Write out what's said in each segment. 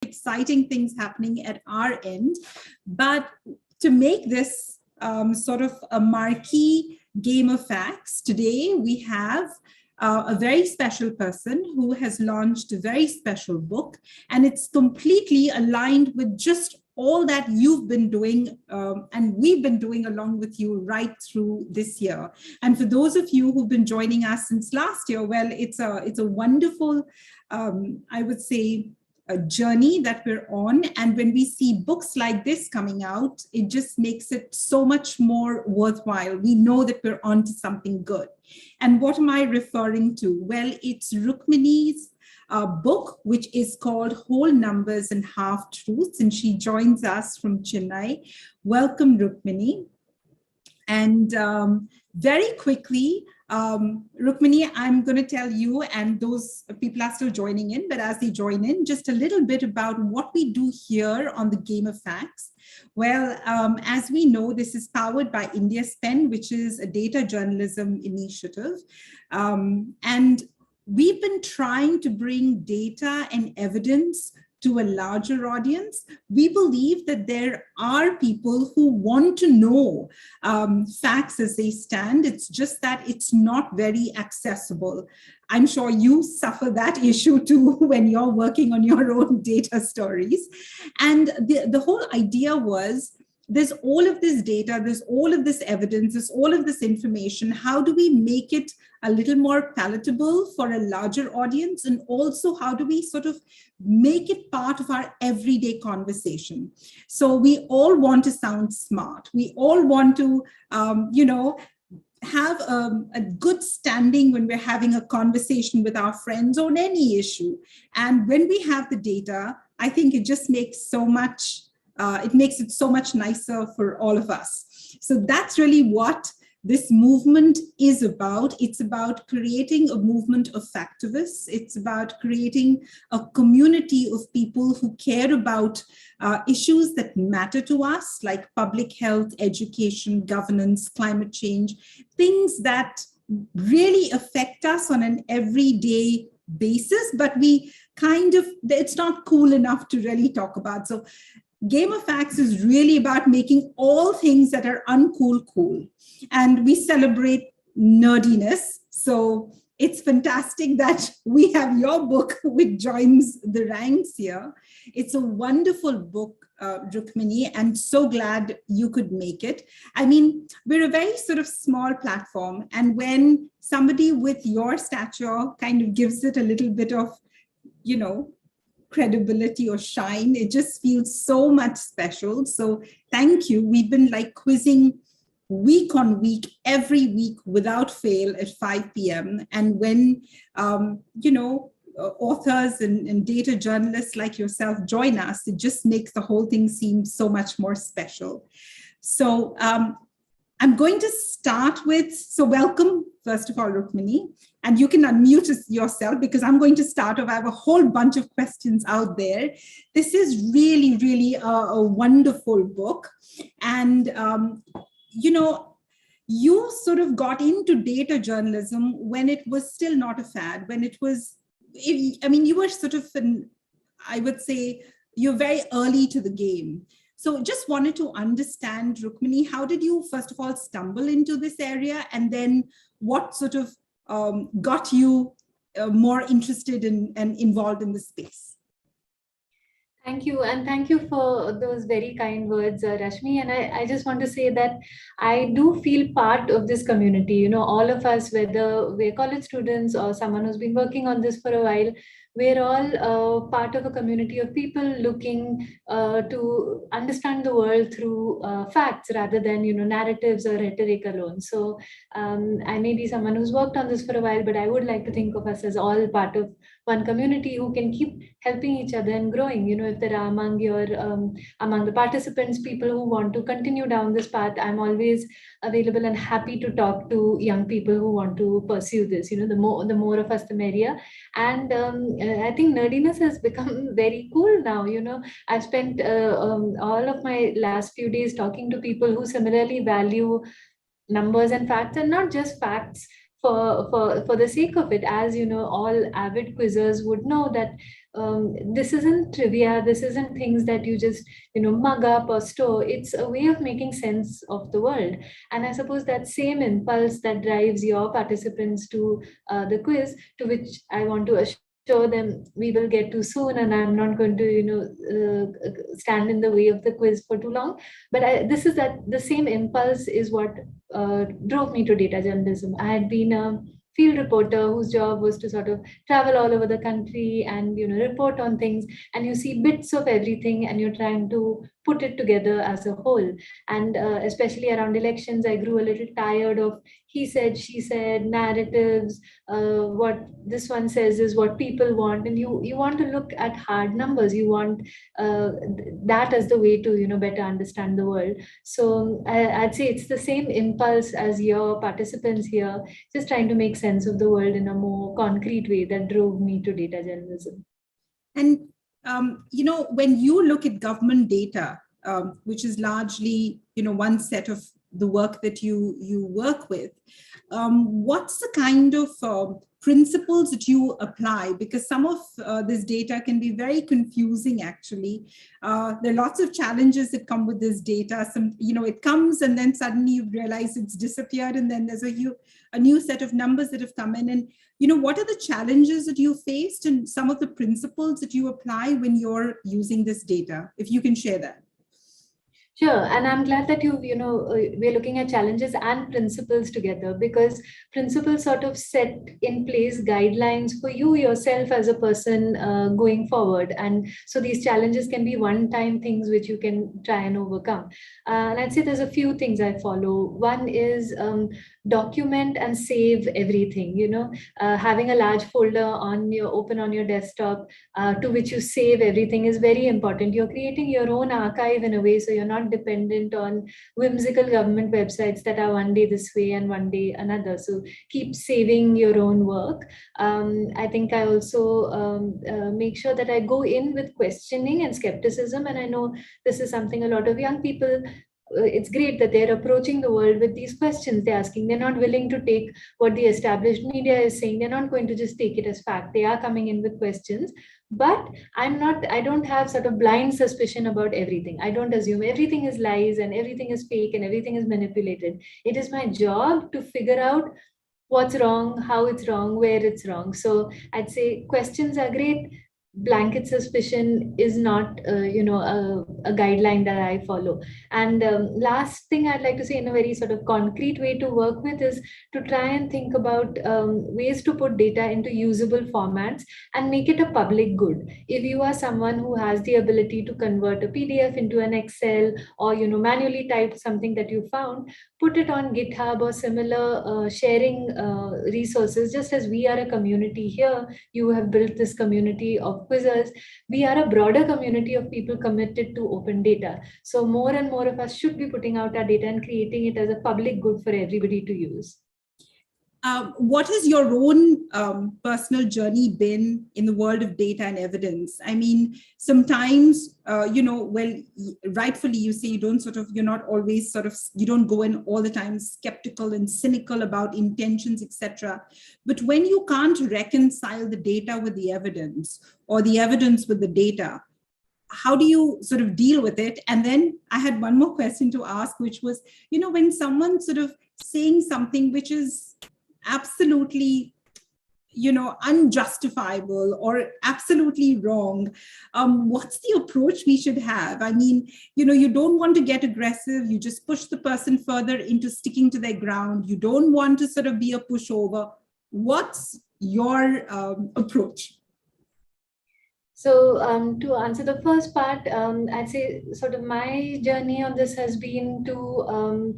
exciting things happening at our end. But to make this sort of a marquee game of facts, today we have a very special person who has launched a very special book, and it's completely aligned with just all that you've been doing and we've been doing along with you right through this year. And for those of you who've been joining us since last year, well, it's a wonderful, I would say, a journey that we're on. And when we see books like this coming out, it just makes it so much more worthwhile. We know that we're on to something good. And what am I referring to? Well, it's Rukmini's book, which is called Whole Numbers and Half Truths. And she joins us from Chennai. Welcome, Rukmini. And very quickly, Rukmini, I'm going to tell you, and those people are still joining in, but as they join in, just a little bit about what we do here on the Game of Facts. Well, as we know, this is powered by India Spend, which is a data journalism initiative. And we've been trying to bring data and evidence to a larger audience. We believe that there are people who want to know facts as they stand. It's just that it's not very accessible. I'm sure you suffer that issue too when you're working on your own data stories. And the whole idea was, there's all of this data, there's all of this evidence, there's all of this information. How do we make it a little more palatable for a larger audience? And also, how do we sort of make it part of our everyday conversation? So we all want to sound smart. We all want to, have a good standing when we're having a conversation with our friends on any issue. And when we have the data, I think it just makes so much it makes it so much nicer for all of us. So that's really what this movement is about. It's about creating a movement of factivists. It's about creating a community of people who care about issues that matter to us, like public health, education, governance, climate change, things that really affect us on an everyday basis, but we it's not cool enough to really talk about. So Game of Facts is really about making all things that are uncool cool. And we celebrate nerdiness. So it's fantastic that we have your book, which joins the ranks here. It's a wonderful book, Rukmini, and so glad you could make it. I mean, we're a very sort of small platform. And when somebody with your stature kind of gives it a little bit of, credibility or shine, it just feels so much special. So thank you. We've been like quizzing week on week, every week without fail at 5 p.m. And when, authors and data journalists like yourself join us, it just makes the whole thing seem so much more special. So I'm going to start with, so welcome, first of all, Rukmini, and you can unmute yourself because I'm going to start off. I have a whole bunch of questions out there. This is really, really a wonderful book. And, you sort of got into data journalism when it was still not a fad, when it was, you were sort of, I would say, you're very early to the game. So just wanted to understand, Rukmini, how did you, first of all, stumble into this area? And then what sort of got you more interested in and involved in the space? Thank you. And thank you for those very kind words, Rashmi. And I just want to say that I do feel part of this community. All of us, whether we're college students or someone who's been working on this for a while, we're all part of a community of people looking to understand the world through facts rather than, narratives or rhetoric alone. So I may be someone who's worked on this for a while, but I would like to think of us as all part of one community who can keep helping each other and growing. If there are among the participants, people who want to continue down this path, I'm always available and happy to talk to young people who want to pursue this. The more of us, the merrier. And I think nerdiness has become very cool now. I've spent all of my last few days talking to people who similarly value numbers and facts, and not just facts for the sake of it, as you know, all avid quizzers would know that this isn't trivia, this isn't things that you just mug up or store. It's a way of making sense of the world. And I suppose that same impulse that drives your participants to the quiz, to which I want to assure them we will get to soon, and I'm not going to stand in the way of the quiz for too long. But this is that the same impulse is what drove me to data journalism. I had been a field reporter whose job was to sort of travel all over the country and report on things, and you see bits of everything and you're trying to put it together as a whole. And especially around elections, I grew a little tired of he said, she said narratives. What this one says is what people want, and you want to look at hard numbers. You want that as the way to better understand the world. So I'd say it's the same impulse as your participants here, just trying to make sense of the world in a more concrete way, that drove me to data journalism. And when you look at government data, which is largely one set of the work that you work with, what's the kind of principles that you apply? Because some of this data can be very confusing, actually. There are lots of challenges that come with this data. Some, it comes and then suddenly you realize it's disappeared, and then there's a new set of numbers that have come in. And what are the challenges that you faced and some of the principles that you apply when you're using this data? If you can share that. Sure, and I'm glad that we're looking at challenges and principles together, because principles sort of set in place guidelines for you yourself as a person going forward. And so these challenges can be one-time things which you can try and overcome. And I'd say there's a few things I follow. One is document and save everything. Having a large folder open on your desktop to which you save everything is very important. You're creating your own archive in a way, so you're not dependent on whimsical government websites that are one day this way and one day another. So keep saving your own work. I think I also make sure that I go in with questioning and skepticism. And I know this is something a lot of young people, it's great that they're approaching the world with these questions they're asking. They're not willing to take what the established media is saying. They're not going to just take it as fact. They are coming in with questions. But I don't have sort of blind suspicion about everything. I don't assume everything is lies and everything is fake and everything is manipulated. It is my job to figure out what's wrong, how it's wrong, where it's wrong. So I'd say questions are great. Blanket suspicion is not a guideline that I follow. And last thing I'd like to say, in a very sort of concrete way to work with, is to try and think about ways to put data into usable formats and make it a public good. If you are someone who has the ability to convert a PDF into an Excel, or manually type something that you found, put it on GitHub or similar sharing resources. Just as we are a community here, you have built this community of quizzers. We are a broader community of people committed to open data. So more and more of us should be putting out our data and creating it as a public good for everybody to use. What has your own personal journey been in the world of data and evidence? I mean, sometimes, rightfully you say you're not always you don't go in all the time skeptical and cynical about intentions, etc. But when you can't reconcile the data with the evidence, or the evidence with the data, how do you sort of deal with it? And then I had one more question to ask, which was, when someone's sort of saying something which is absolutely unjustifiable or absolutely wrong, what's the approach we should have? I mean, you don't want to get aggressive. You just push the person further into sticking to their ground. You don't want to sort of be a pushover. What's your approach? So to answer the first part, I'd say sort of my journey on this has been to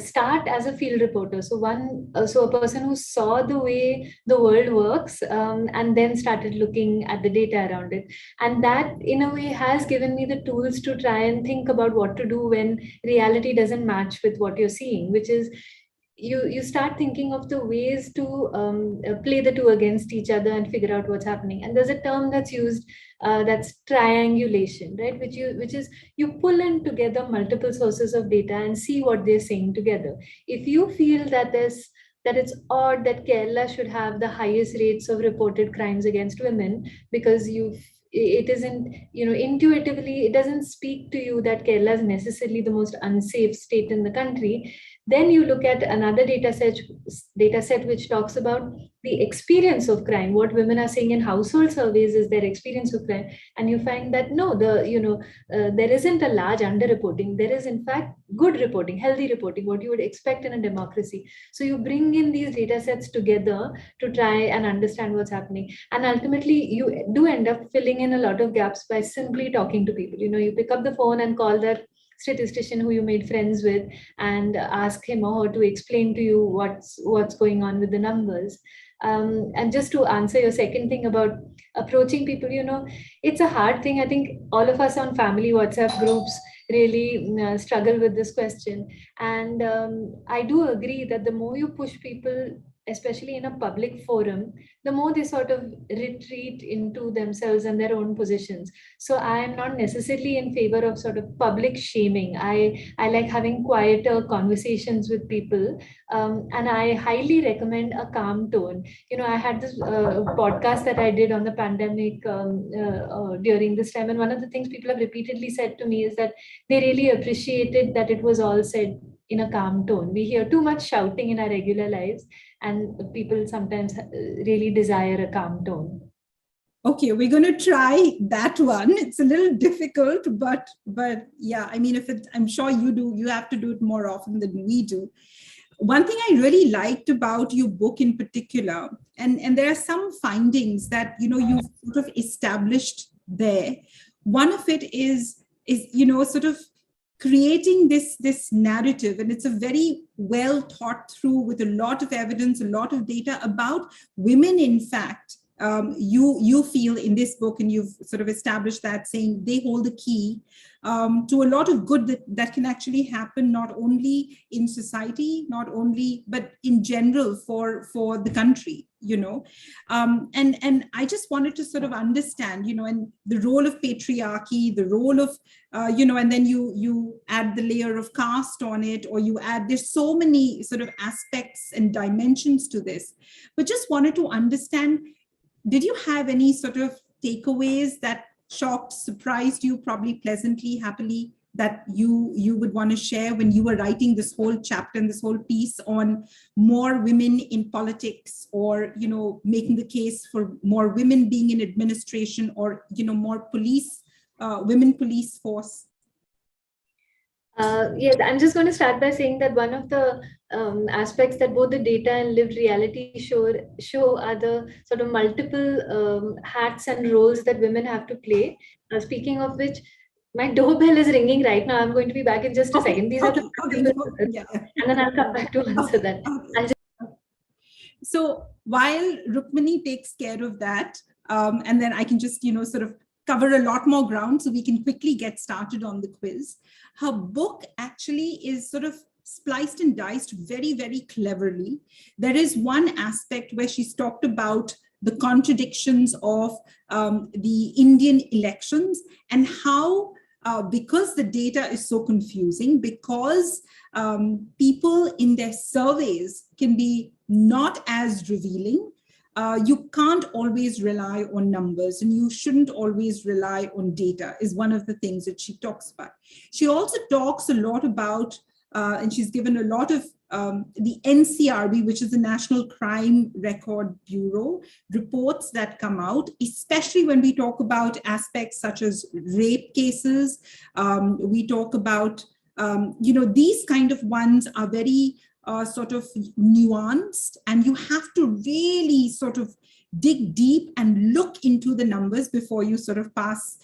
start as a field reporter. So a person who saw the way the world works and then started looking at the data around it. And that in a way has given me the tools to try and think about what to do when reality doesn't match with what you're seeing, which is you start thinking of the ways to play the two against each other and figure out what's happening. And there's a term that's used that's triangulation, right? Which is you pull in together multiple sources of data and see what they're saying together. If you feel that that it's odd that Kerala should have the highest rates of reported crimes against women, because it isn't, intuitively, it doesn't speak to you that Kerala is necessarily the most unsafe state in the country. Then you look at another data set which talks about the experience of crime. What women are saying in household surveys is their experience of crime, and you find that no, there isn't a large underreporting. There is in fact good reporting, healthy reporting, what you would expect in a democracy. So you bring in these data sets together to try and understand what's happening, and ultimately you do end up filling in a lot of gaps by simply talking to people. You pick up the phone and call that statistician who you made friends with and ask him or her to explain to you what's going on with the numbers. And just to answer your second thing about approaching people, it's a hard thing. I think all of us on family WhatsApp groups really struggle with this question. And I do agree that the more you push people, especially in a public forum, the more they sort of retreat into themselves and their own positions. So I am not necessarily in favor of sort of public shaming. I like having quieter conversations with people, and I highly recommend a calm tone. I had this podcast that I did on the pandemic during this time, and one of the things people have repeatedly said to me is that they really appreciated that it was all said in a calm tone. We hear too much shouting in our regular lives, and people sometimes really desire a calm tone. Okay, we're going to try that one. It's a little difficult, but yeah, I mean, I'm sure you have to do it more often than we do. One thing I really liked about your book in particular, and there are some findings that you've sort of established there. One of it is sort of creating this narrative, and it's a very well thought through, with a lot of evidence, a lot of data about women. In fact, you feel in this book, and you've sort of established that, saying they hold the key to a lot of good that can actually happen, not only in society, but in general for the country. And I just wanted to sort of understand, and the role of patriarchy, the role of and then you add the layer of caste on it, or there's so many sort of aspects and dimensions to this. But just wanted to understand, did you have any sort of takeaways that shocked, surprised you, probably pleasantly, happily, that you would want to share when you were writing this whole chapter and this whole piece on more women in politics, or making the case for more women being in administration, or more police, women police force? Yes, I'm just going to start by saying that one of the aspects that both the data and lived reality show are the sort of multiple hats and roles that women have to play. Speaking of which, my doorbell is ringing right now. I'm going to be back in just a second. These are the yeah. And then I'll come back to answer that. So while Rukmini takes care of that, and then I can just sort of cover a lot more ground so we can quickly get started on the quiz. Her book actually is sort of spliced and diced very, very cleverly. There is one aspect where she's talked about the contradictions of the Indian elections, and how, because the data is so confusing, because people in their surveys can be not as revealing, you can't always rely on numbers, and you shouldn't always rely on data, is one of the things that she talks about. She also talks a lot about, and she's given a lot of the NCRB, which is the National Crime Record Bureau, reports that come out, especially when we talk about aspects such as rape cases. We talk about, these kind of ones are very sort of nuanced, and you have to really sort of dig deep and look into the numbers before you sort of pass,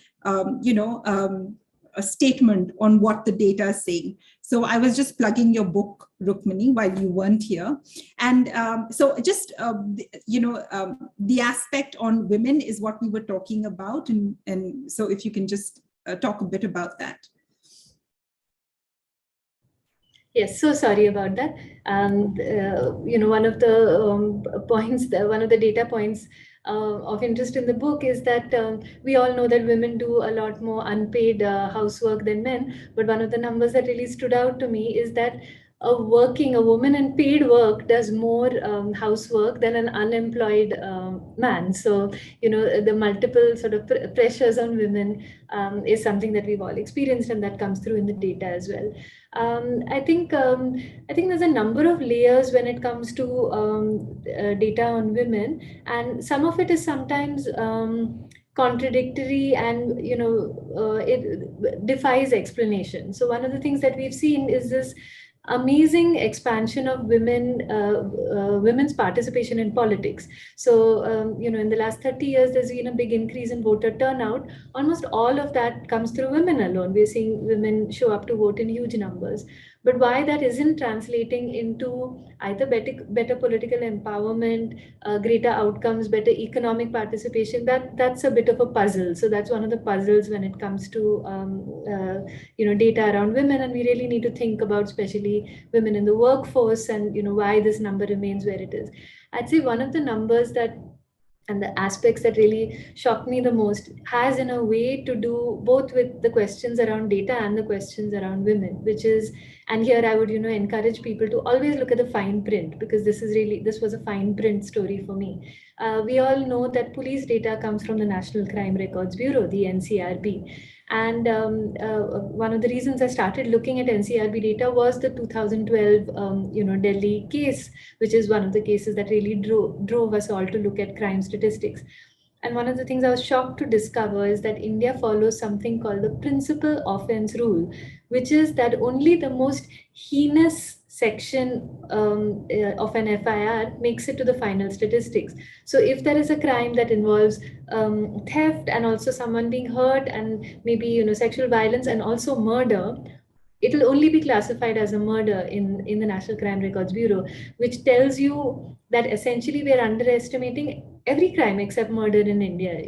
a statement on what the data is saying. So I was just plugging your book, Rukmini, while you weren't here. And so just, the aspect on women is what we were talking about. And so if you can just talk a bit about that. Yes, so sorry about that. One of the one of the data points of interest in the book is that we all know that women do a lot more unpaid housework than men. But one of the numbers that really stood out to me is that a woman in paid work does more housework than an unemployed man. So, the multiple sort of pressures on women is something that we've all experienced, and that comes through in the data as well. I think there's a number of layers when it comes to data on women, and some of it is sometimes contradictory, and it defies explanation. So one of the things that we've seen is this amazing expansion of women's participation in politics. So in the last 30 years there's been a big increase in voter turnout. Almost all of that comes through women alone. We're seeing women show up to vote in huge numbers. But why that isn't translating into either better political empowerment, greater outcomes, better economic participation, that's a bit of a puzzle. So that's one of the puzzles when it comes to data around women, and we really need to think about especially women in the workforce, and why this number remains where it is. I'd say one of the numbers that, and the aspects that really shocked me the most, has in a way to do both with the questions around data and the questions around women, which is, and here I would encourage people to always look at the fine print, because this was a fine print story for me. We all know that police data comes from the National Crime Records Bureau, the NCRB. And one of the reasons I started looking at NCRB data was the 2012, Delhi case, which is one of the cases that really drove us all to look at crime statistics. And one of the things I was shocked to discover is that India follows something called the principal offense rule, which is that only the most heinous section of an FIR makes it to the final statistics. So if there is a crime that involves theft and also someone being hurt and maybe sexual violence and also murder, it will only be classified as a murder in the National Crime Records Bureau, which tells you that essentially we are underestimating every crime except murder in India,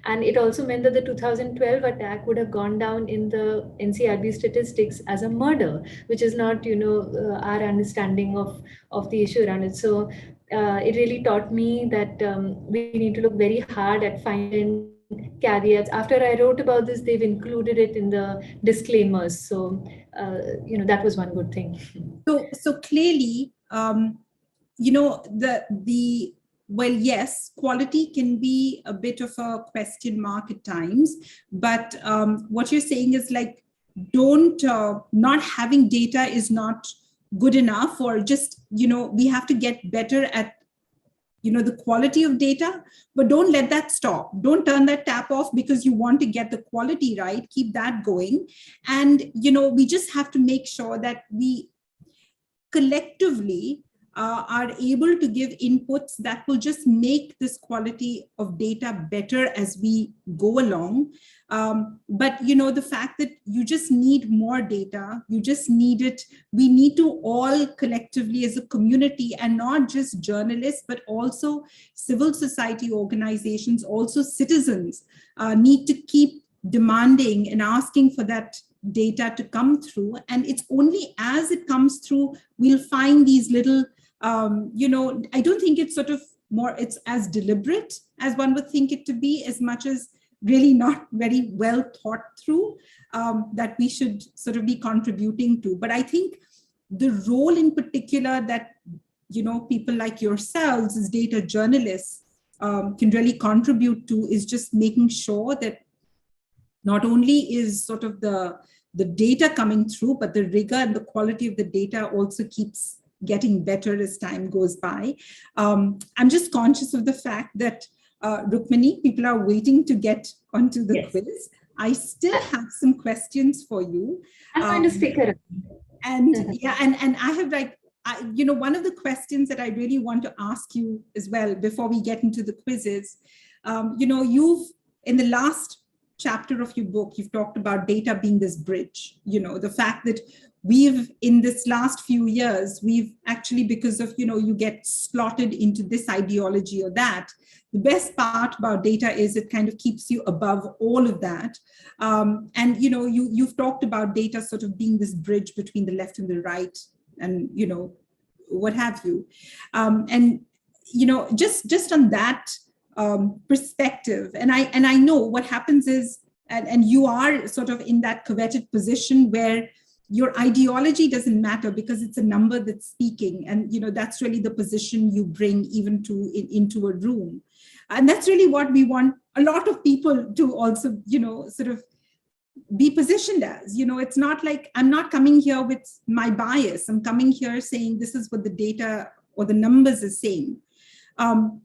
and it also meant that the 2012 attack would have gone down in the NCRB statistics as a murder, which is not, our understanding of the issue around it. So it really taught me that we need to look very hard at finding caveats. After I wrote about this, they've included it in the disclaimers. So, that was one good thing. So clearly, well, yes, quality can be a bit of a question mark at times, but what you're saying is like, not having data is not good enough, or just, we have to get better at, the quality of data, but don't let that stop. Don't turn that tap off because you want to get the quality right. Keep that going. And, we just have to make sure that we collectively are able to give inputs that will just make this quality of data better as we go along. But, the fact that you just need more data, you just need it. We need to all collectively as a community, and not just journalists, but also civil society organizations, also citizens need to keep demanding and asking for that data to come through. And it's only as it comes through, we'll find these little, I don't think it's it's as deliberate as one would think it to be, as much as really not very well thought through, that we should sort of be contributing to. But I think the role in particular that, people like yourselves as data journalists can really contribute to is just making sure that not only is sort of the data coming through, but the rigor and the quality of the data also keeps getting better as time goes by. I'm just conscious of the fact that, Rukmini, people are waiting to get onto the quiz. I still have some questions for you. I'm going to stick around. And and I have one of the questions that I really want to ask you as well before we get into the quizzes, you've, in the last chapter of your book, you've talked about data being this bridge, the fact that we've, in this last few years, we've actually, because of, you get slotted into this ideology or that, the best part about data is it kind of keeps you above all of that. And, you've talked about data sort of being this bridge between the left and the right, and, what have you. And, just on that perspective, and I know what happens is, and you are sort of in that coveted position where your ideology doesn't matter because it's a number that's speaking. And, that's really the position you bring even into a room. And that's really what we want a lot of people to also, sort of be positioned as. It's not like I'm not coming here with my bias. I'm coming here saying this is what the data or the numbers are saying. Can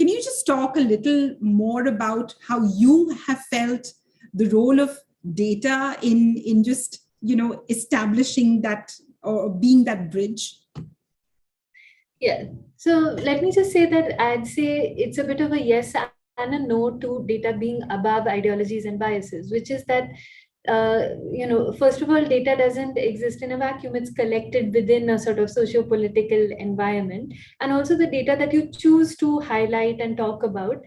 you just talk a little more about how you have felt the role of data in just, establishing that or being that bridge? Yeah. So let me just say that I'd say it's a bit of a yes and a no to data being above ideologies and biases, which is that first of all, data doesn't exist in a vacuum. It's collected within a sort of socio-political environment. And also the data that you choose to highlight and talk about,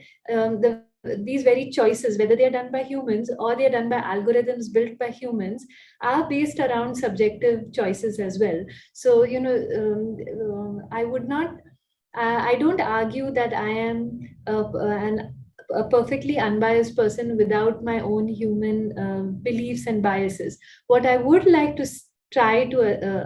these very choices, whether they're done by humans or they're done by algorithms built by humans, are based around subjective choices as well. So, I would not, I don't argue that I am a perfectly unbiased person without my own human beliefs and biases. What I would like to try to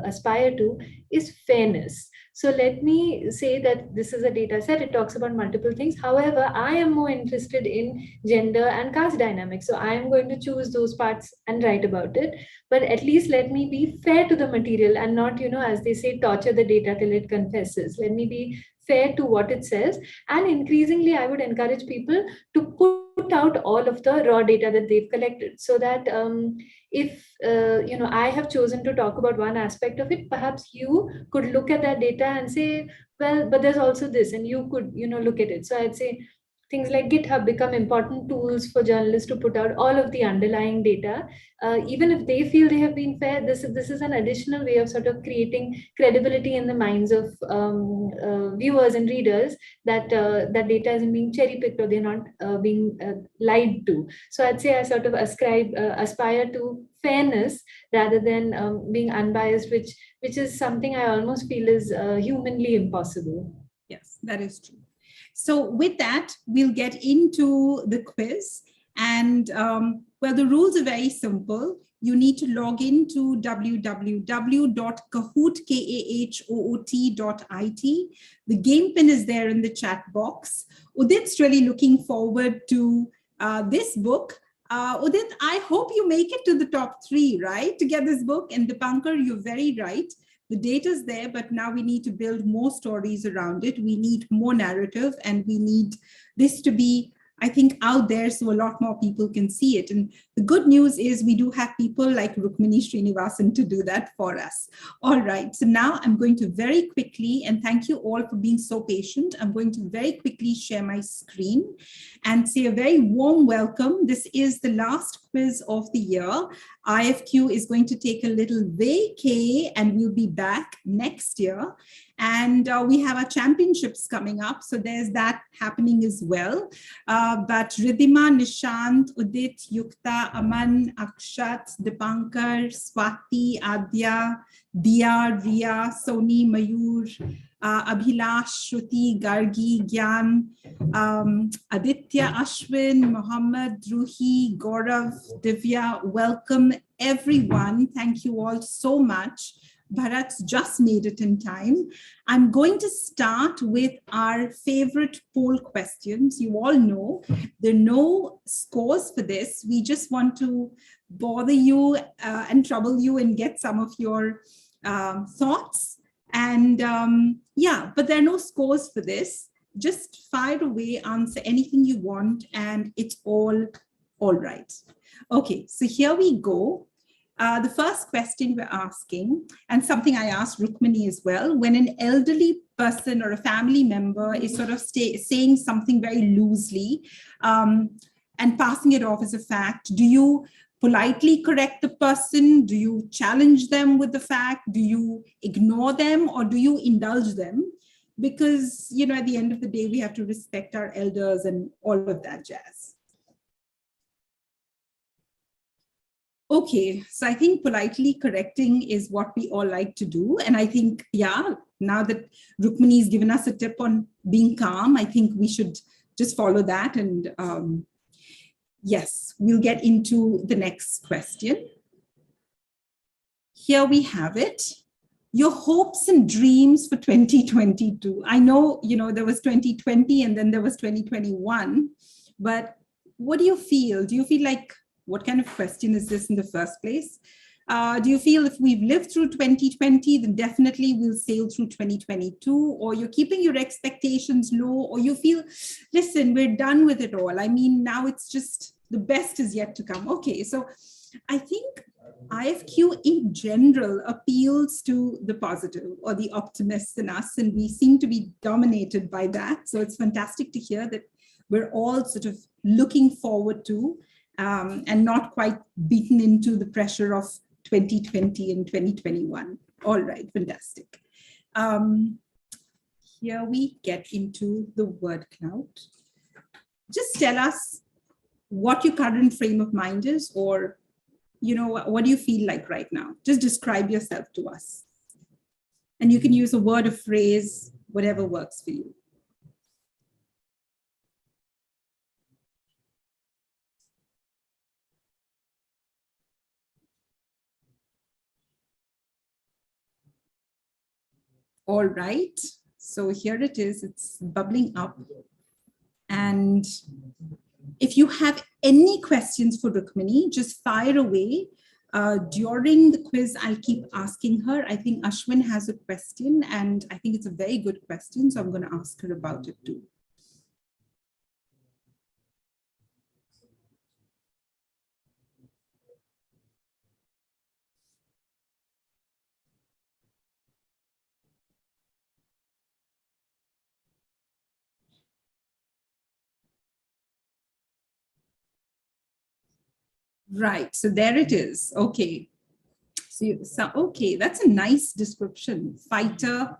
aspire to is fairness. So let me say that this is a data set. It talks about multiple things. However, I am more interested in gender and caste dynamics. So I am going to choose those parts and write about it. But at least let me be fair to the material and not, as they say, torture the data till it confesses. Let me be fair to what it says. And increasingly, I would encourage people to put out all of the raw data that they've collected, so that if I have chosen to talk about one aspect of it, perhaps you could look at that data and say, well, but there's also this, and you could look at it. So I'd say things like GitHub become important tools for journalists to put out all of the underlying data, even if they feel they have been fair. This is an additional way of sort of creating credibility in the minds of viewers and readers that that data isn't being cherry picked or they're not being lied to. So I'd say I sort of aspire to fairness rather than being unbiased, which is something I almost feel is humanly impossible. Yes, that is true. So with that, we'll get into the quiz. And the rules are very simple. You need to log into www.kahoot.it. The game pin is there in the chat box. Udit's really looking forward to this book. Udit, I hope you make it to the top 3, right, to get this book. And Dipankar, you're very right. The data is there, but now we need to build more stories around it. We need more narrative, and we need this to be, I think, out there so a lot more people can see it. And the good news is we do have people like Rukmini Srinivasan to do that for us. All right, so now I'm going to very quickly, and thank you all for being so patient, I'm going to very quickly share my screen and say a very warm welcome. This is the last quiz of the year. IFQ is going to take a little vacay and we'll be back next year. And we have our championships coming up. So there's that happening as well. But Ridhima, Nishant, Udit, Yukta, Aman, Akshat, Dipankar, Swati, Adya, Dia, Ria, Soni, Mayur, Abhilash, Shruti, Gargi, Gyan, Aditya, Ashwin, Mohammed, Ruhi, Gaurav, Divya, welcome everyone. Thank you all so much. Bharat's just made it in time. I'm going to start with our favorite poll questions. You all know there are no scores for this. We just want to bother you and trouble you and get some of your thoughts. And but there are no scores for this. Just fire away, answer anything you want, and it's all right. Okay, so here we go. The first question we're asking, and something I asked Rukmini as well, when an elderly person or a family member is sort of saying something very loosely and passing it off as a fact, do you politely correct the person? Do you challenge them with the fact? Do you ignore them, or do you indulge them? Because, at the end of the day, we have to respect our elders and all of that jazz. Okay, so I think politely correcting is what we all like to do. And I think, now that Rukmini has given us a tip on being calm, I think we should just follow that. And yes, we'll get into the next question. here we have it. Your hopes and dreams for 2022. I know, there was 2020 and then there was 2021, but what do you feel? Do you feel like, what kind of question is this in the first place? Do you feel if we've lived through 2020, then definitely we'll sail through 2022, or you're keeping your expectations low, or you feel, listen, we're done with it all. I mean, now it's just the best is yet to come. Okay, so I think IFQ in general appeals to the positive or the optimists in us, and we seem to be dominated by that. So it's fantastic to hear that we're all sort of looking forward to and not quite beaten into the pressure of 2020 and 2021. All right, fantastic. Here we get into the word cloud. Just tell us what your current frame of mind is, or what do you feel like right now? Just describe yourself to us. And you can use a word, a phrase, whatever works for you. All right, so here it is, it's bubbling up. And if you have any questions for Rukmini, just fire away. During the quiz, I'll keep asking her. I think Ashwin has a question, and I think it's a very good question, so I'm going to ask her about it too. Right, so there it is. Okay. So okay, that's a nice description. Fighter,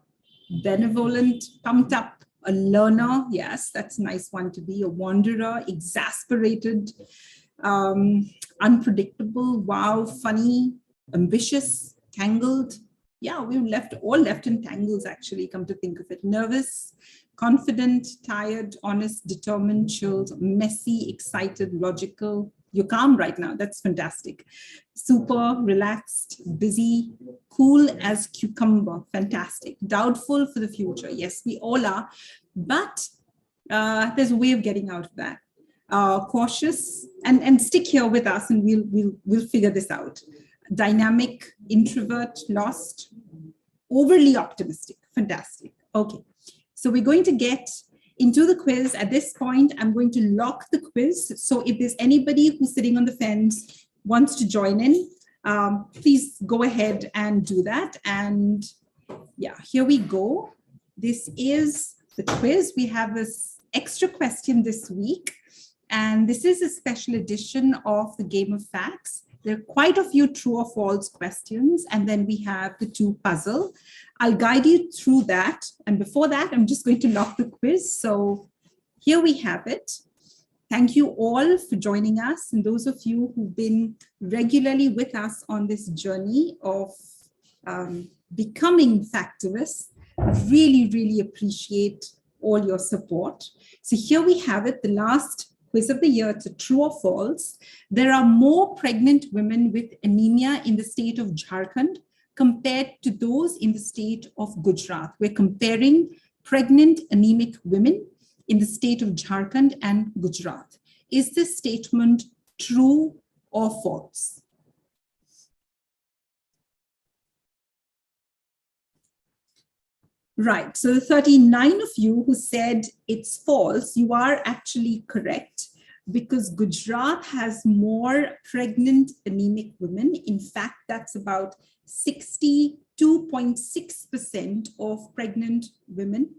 benevolent, pumped up, a learner. Yes, that's a nice one to be. A wanderer, exasperated, unpredictable, wow, funny, ambitious, tangled. Yeah, we all left in tangles, actually, come to think of it. Nervous, confident, tired, honest, determined, chilled, messy, excited, logical. You're calm right now. That's fantastic. Super relaxed, busy, cool as cucumber. Fantastic. Doubtful for the future. Yes, we all are. But there's a way of getting out of that. Cautious, and stick here with us, and we'll figure this out. Dynamic, introvert, lost, overly optimistic. Fantastic. Okay. So we're going to get into the quiz. At this point, I'm going to lock the quiz. So if there's anybody who's sitting on the fence, wants to join in, please go ahead and do that. And yeah, here we go. This is the quiz. We have this extra question this week, and this is a special edition of the Game of Facts. There are quite a few true or false questions, and then we have the two puzzle. I'll guide you through that. And before that, I'm just going to lock the quiz. So here we have it. Thank you all for joining us. And those of you who've been regularly with us on this journey of becoming factivists, really, really appreciate all your support. So here we have it, the last quiz of the year. It's a true or false. There are more pregnant women with anemia in the state of Jharkhand compared to those in the state of Gujarat. We're comparing pregnant anemic women in the state of Jharkhand and Gujarat. Is this statement true or false? Right, so the 39 of you who said it's false, you are actually correct, because Gujarat has more pregnant anemic women. In fact, that's about 62.6% of pregnant women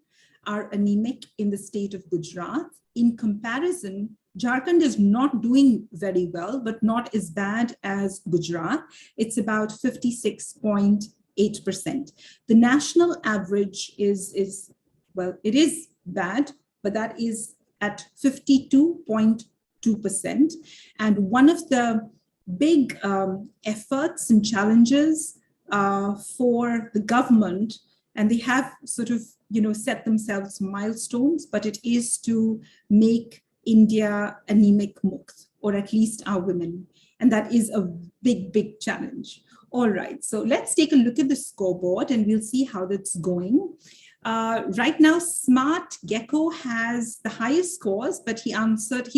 are anemic in the state of Gujarat. In comparison, Jharkhand is not doing very well, but not as bad as Gujarat. It's about 56.8%. The national average is, well, it is bad, but that is at 52.2%. And one of the big efforts and challenges for the government, and they have sort of, set themselves milestones, but it is to make India anemic mukt, or at least our women. And that is a big, big challenge. All right, so let's take a look at the scoreboard and we'll see how that's going. Right now, Smart Gecko has the highest scores, but he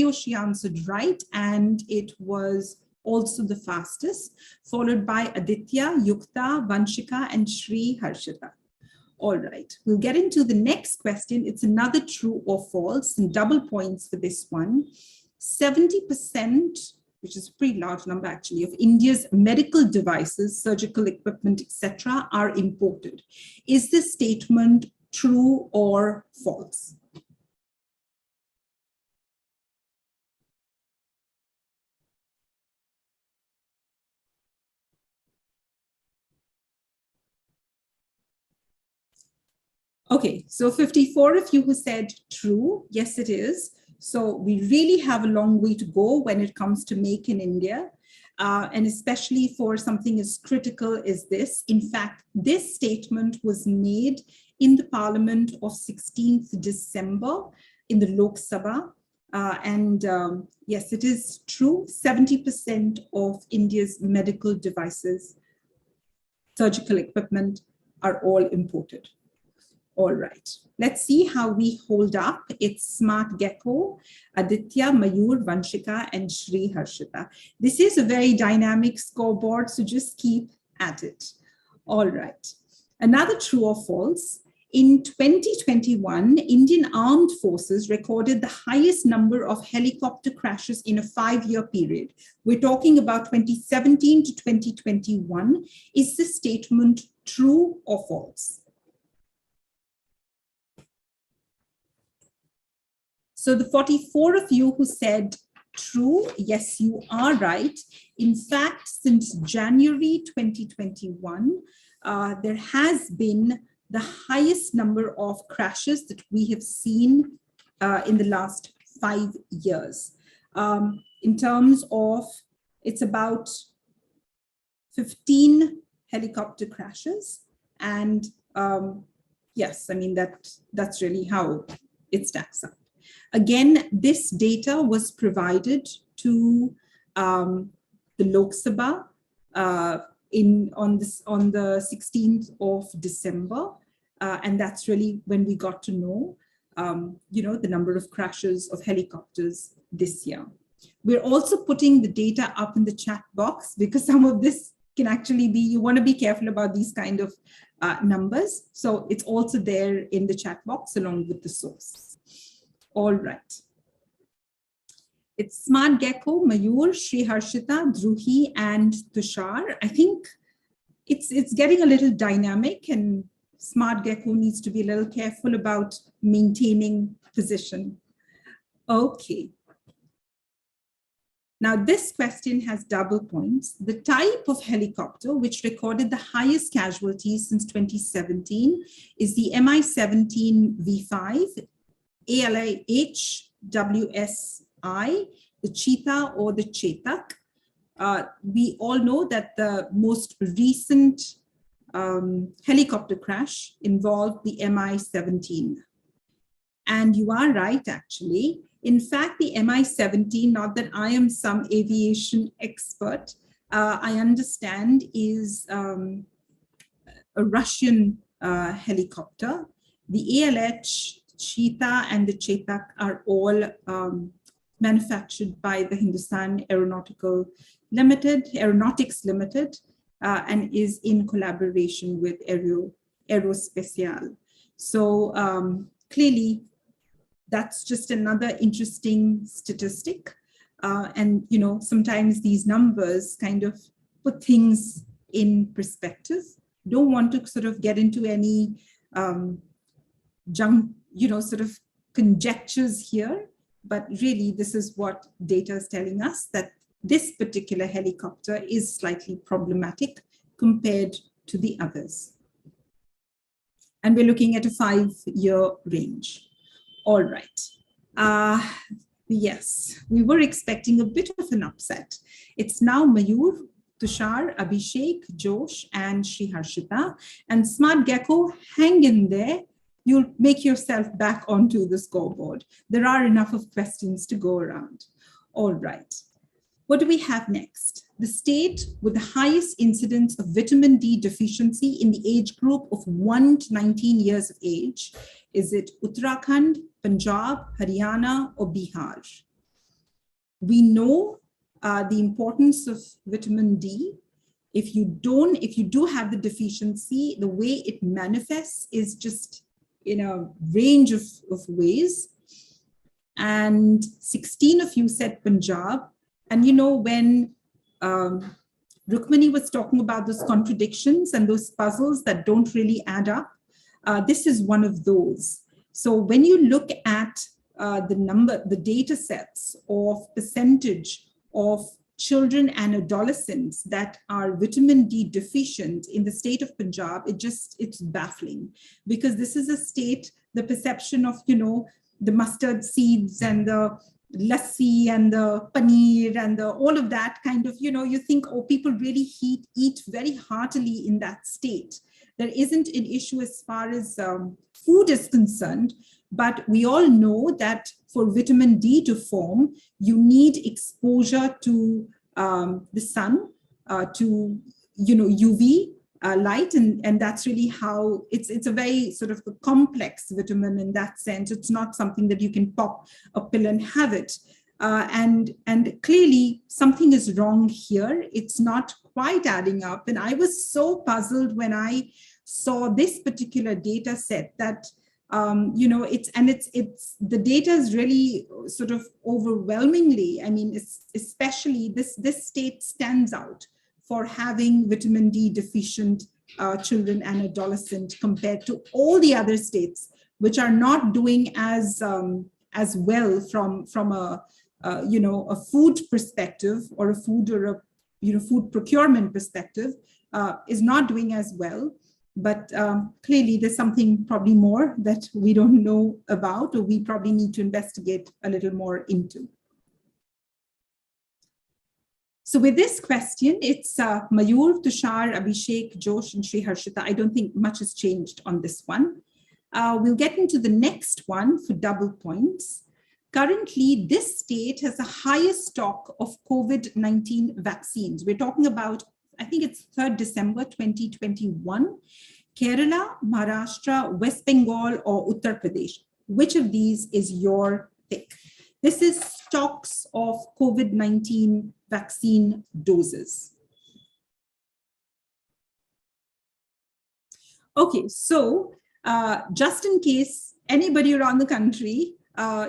or she answered right, and it was also the fastest, followed by Aditya, Yukta, Vanshika, and Shri Harshita. All right, we'll get into the next question. It's another true or false, and double points for this one. 70%, which is a pretty large number actually, of India's medical devices, surgical equipment, etc., are imported. Is this statement true or false? Okay, so 54 of you who said true. Yes, it is. So we really have a long way to go when it comes to Make in India, and especially for something as critical as this. In fact, this statement was made in the Parliament of 16th December in the Lok Sabha. Yes, it is true. 70% of India's medical devices, surgical equipment are all imported. All right, let's see how we hold up. It's Smart Gecko, Aditya, Mayur, Vanshika, and Shri Harshita. This is a very dynamic scoreboard, so just keep at it. All right, another true or false. In 2021, Indian Armed Forces recorded the highest number of helicopter crashes in a 5-year period. We're talking about 2017 to 2021. Is this statement true or false? So the 44 of you who said true, yes, you are right. In fact, since January 2021, there has been the highest number of crashes that we have seen in the last 5 years. In terms of, it's about 15 helicopter crashes. And yes, I mean, that's really how it stacks up. Again, this data was provided to the Lok Sabha on the 16th of December, and that's really when we got to know, the number of crashes of helicopters this year. We're also putting the data up in the chat box because some of this can actually be, you want to be careful about these kind of numbers. So it's also there in the chat box along with the source. All right. It's Smart Gecko, Mayur, Shri Harshita, Dhruhi, and Tushar. I think it's getting a little dynamic, and Smart Gecko needs to be a little careful about maintaining position. Okay. Now, this question has double points. The type of helicopter which recorded the highest casualties since 2017 is the Mi-17 V5, ALIH WSI, the Cheetah or the Chetak. We all know that the most recent helicopter crash involved the Mi-17. And you are right, actually. In fact, the Mi-17, not that I am some aviation expert, I understand is a Russian helicopter. The ALH, Cheetah, and the Chetak are all manufactured by the Hindustan Aeronautics Limited, and is in collaboration with Aerospatiale. So clearly, that's just another interesting statistic. And, sometimes these numbers kind of put things in perspective. Don't want to sort of get into any sort of conjectures here, but really this is what data is telling us, that this particular helicopter is slightly problematic compared to the others. And we're looking at a 5-year range. All right. Yes, we were expecting a bit of an upset. It's now Mayur, Tushar, Abhishek, Josh, and Shri Harshita. And Smart Gecko, hang in there. You'll make yourself back onto the scoreboard. There are enough of questions to go around. All right. What do we have next? The state with the highest incidence of vitamin D deficiency in the age group of 1 to 19 years of age. Is it Uttarakhand, Punjab, Haryana, or Bihar? We know the importance of vitamin D. If you do have the deficiency, the way it manifests is just in a range of ways. And 16 of you said Punjab. And you know, when Rukmini was talking about those contradictions and those puzzles that don't really add up, this is one of those. So when you look at the data sets of percentage of children and adolescents that are vitamin D deficient in the state of Punjab, it's baffling, because this is a state, the perception of, you know, the mustard seeds and the lassi and the paneer and all of that kind of, you know, you think, oh, people really eat very heartily in that state. There isn't an issue as far as food is concerned, but we all know that for vitamin D to form, you need exposure to the sun, to, you know, UV light, and that's really how it's a very sort of a complex vitamin in that sense. It's not something that you can pop a pill and have it. And clearly something is wrong here. It's not quite adding up. And I was so puzzled when I saw this particular data set that you know, it's the data is really sort of overwhelmingly, I mean, especially this state stands out for having vitamin D deficient children and adolescents compared to all the other states, which are not doing as well from a you know, a food perspective, or a food you know, food procurement perspective, is not doing as well. But clearly there's something probably more that we don't know about, or we probably need to investigate a little more into. So with this question, it's Mayur, Tushar, Abhishek, Josh, and Sri Harshita. I don't think much has changed on this one. We'll get into the next one for double points. Currently, this state has the highest stock of COVID-19 vaccines. We're talking about, I think it's 3rd December 2021. Kerala, Maharashtra, West Bengal, or Uttar Pradesh. Which of these is your pick? This is stocks of COVID-19 vaccine doses. Okay, so just in case anybody around the country,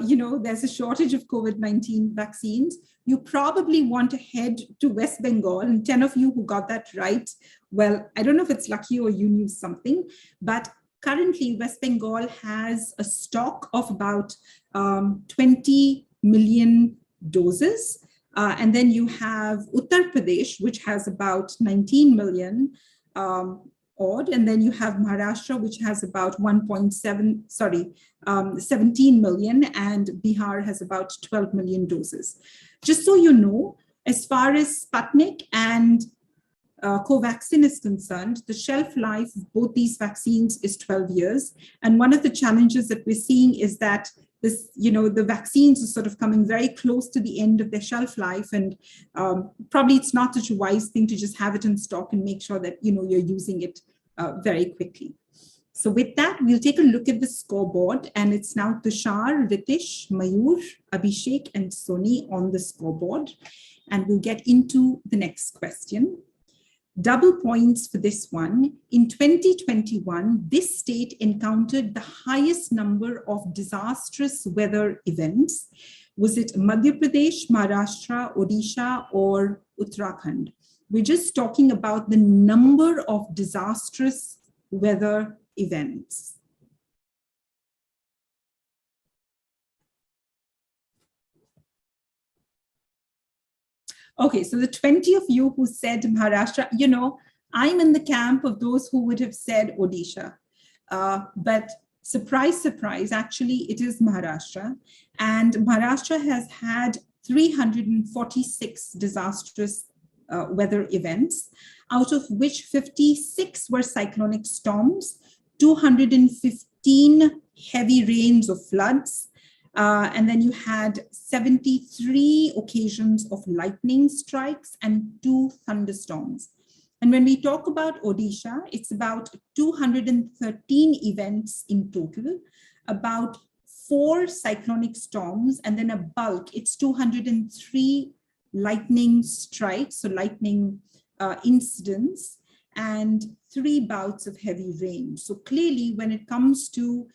you know, there's a shortage of COVID-19 vaccines, you probably want to head to West Bengal. And 10 of you who got that right, well, I don't know if it's lucky or you knew something, but currently West Bengal has a stock of about 20 million doses. And then you have Uttar Pradesh, which has about 19 million odd. And then you have Maharashtra, which has about 17 million, and Bihar has about 12 million doses. Just so you know, as far as Sputnik and Covaxin is concerned, the shelf life of both these vaccines is 12 years. And one of the challenges that we're seeing is that this, you know, the vaccines are sort of coming very close to the end of their shelf life, and probably it's not such a wise thing to just have it in stock and make sure that, you know, you're using it very quickly. So with that, we'll take a look at the scoreboard, and it's now Tushar, Ritish, Mayur, Abhishek, and Soni on the scoreboard. And we'll get into the next question. Double points for this one. In 2021, this state encountered the highest number of disastrous weather events. Was it Madhya Pradesh, Maharashtra, Odisha, or Uttarakhand? We're just talking about the number of disastrous weather events. Okay, so the 20 of you who said Maharashtra, you know, I'm in the camp of those who would have said Odisha. But surprise, surprise, actually it is Maharashtra. And Maharashtra has had 346 disastrous weather events, out of which 56 were cyclonic storms, 215 heavy rains or floods, And then you had 73 occasions of lightning strikes and 2 thunderstorms. And when we talk about Odisha, it's about 213 events in total, about 4 cyclonic storms, and then a bulk, it's 203 lightning strikes, so lightning incidents, and 3 bouts of heavy rain. So clearly, when it comes to